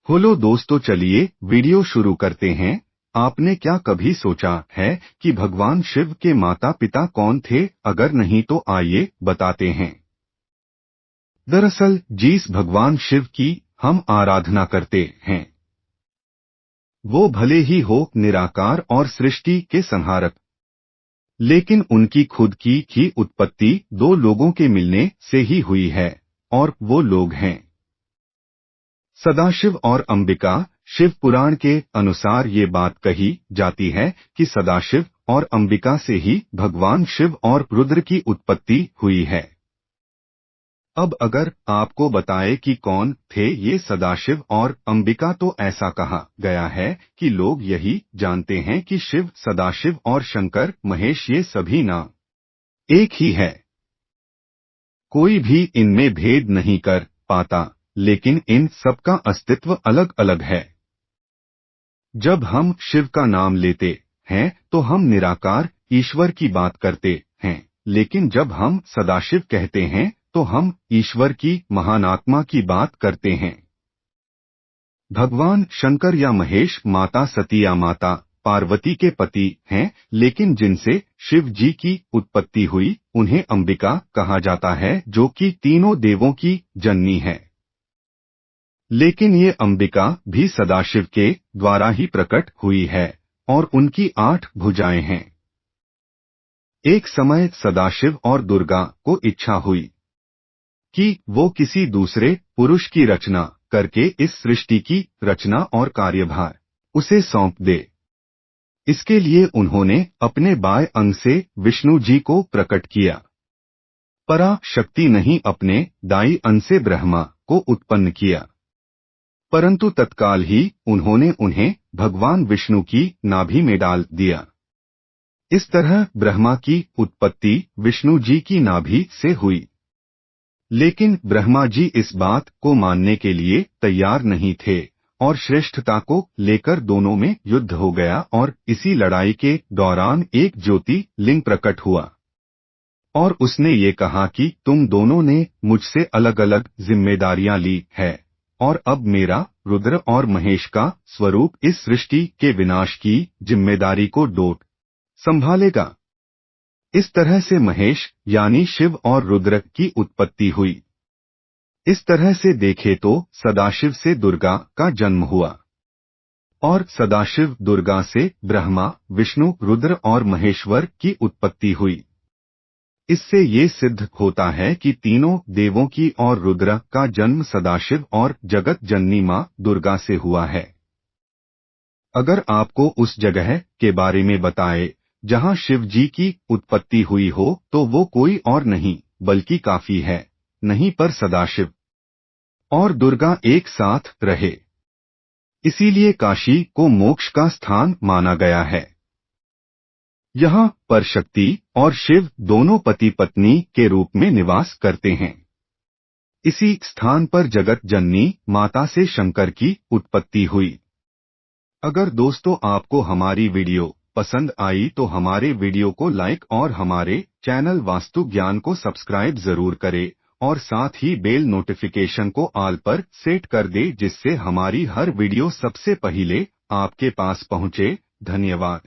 Hello दोस्तों, चलिए video शुरू करते हैं। आपने क्या कभी सोचा है कि भगवान शिव के माता पिता कौन थे? अगर नहीं तो आइए बताते हैं। दरअसल जिस भगवान शिव की हम आराधना करते हैं वो भले ही हो निराकार और सृष्टि के संहारक, लेकिन उनकी खुद की ही उत्पत्ति दो लोगों के मिलने से ही हुई है, और वो लोग हैं सदाशिव और अंबिका। शिव पुराण के अनुसार ये बात कही जाती है कि सदाशिव और अंबिका से ही भगवान शिव और रुद्र की उत्पत्ति हुई है। अब अगर आपको बताए कि कौन थे ये सदाशिव और अंबिका, तो ऐसा कहा गया है कि लोग यही जानते हैं कि शिव, सदाशिव और शंकर, महेश, ये सभी नाम एक ही है। कोई भी इनमें भेद नहीं कर पाता, लेकिन इन सबका अस्तित्व अलग अलग है। जब हम शिव का नाम लेते हैं तो हम निराकार ईश्वर की बात करते हैं, लेकिन जब हम सदाशिव कहते हैं तो हम ईश्वर की महानात्मा की बात करते हैं। भगवान शंकर या महेश माता सती या माता पार्वती के पति हैं, लेकिन जिनसे शिव जी की उत्पत्ति हुई उन्हें अंबिका कहा जाता है, जो कि तीनों देवों की जननी है। लेकिन ये अंबिका भी सदाशिव के द्वारा ही प्रकट हुई है और उनकी 8 भुजाएं हैं। एक समय सदाशिव और दुर्गा को इच्छा हुई कि वो किसी दूसरे पुरुष की रचना करके इस सृष्टि की रचना और कार्यभार उसे सौंप दे। इसके लिए उन्होंने अपने बाएं अंग से विष्णु जी को प्रकट किया। परा शक्ति नहीं अपने दाई अंग से ब्रह्मा को उत्पन्न किया, परंतु तत्काल ही उन्होंने उन्हें भगवान विष्णु की नाभि में डाल दिया। इस तरह ब्रह्मा की उत्पत्ति विष्णु जी की नाभि से हुई। लेकिन ब्रह्मा जी इस बात को मानने के लिए तैयार नहीं थे और श्रेष्ठता को लेकर दोनों में युद्ध हो गया, और इसी लड़ाई के दौरान एक ज्योति लिंग प्रकट हुआ और उसने ये कहा कि तुम दोनों ने मुझसे अलग अलग जिम्मेदारियां ली है और अब मेरा रुद्र और महेश का स्वरूप इस सृष्टि के विनाश की जिम्मेदारी को डोट संभालेगा। इस तरह से महेश यानी शिव और रुद्र की उत्पत्ति हुई। इस तरह से देखे तो सदाशिव से दुर्गा का जन्म हुआ और सदाशिव दुर्गा से ब्रह्मा, विष्णु, रुद्र और महेश्वर की उत्पत्ति हुई। इससे ये सिद्ध होता है कि तीनों देवों की और रुद्र का जन्म सदाशिव और जगत जननी मां दुर्गा से हुआ है। अगर आपको उस जगह के बारे में बताए जहां शिव जी की उत्पत्ति हुई हो तो वो कोई और नहीं बल्कि काफी है, नहीं पर सदाशिव और दुर्गा एक साथ रहे। इसीलिए काशी को मोक्ष का स्थान माना गया है। यहाँ पर शक्ति और शिव दोनों पति पत्नी के रूप में निवास करते हैं। इसी स्थान पर जगत जननी माता से शंकर की उत्पत्ति हुई। अगर दोस्तों आपको हमारी वीडियो पसंद आई तो हमारे वीडियो को लाइक और हमारे चैनल वास्तु ज्ञान को सब्सक्राइब जरूर करें और साथ ही बेल नोटिफिकेशन को ऑल पर सेट कर दे, जिससे हमारी हर वीडियो सबसे पहले आपके पास पहुंचे। धन्यवाद।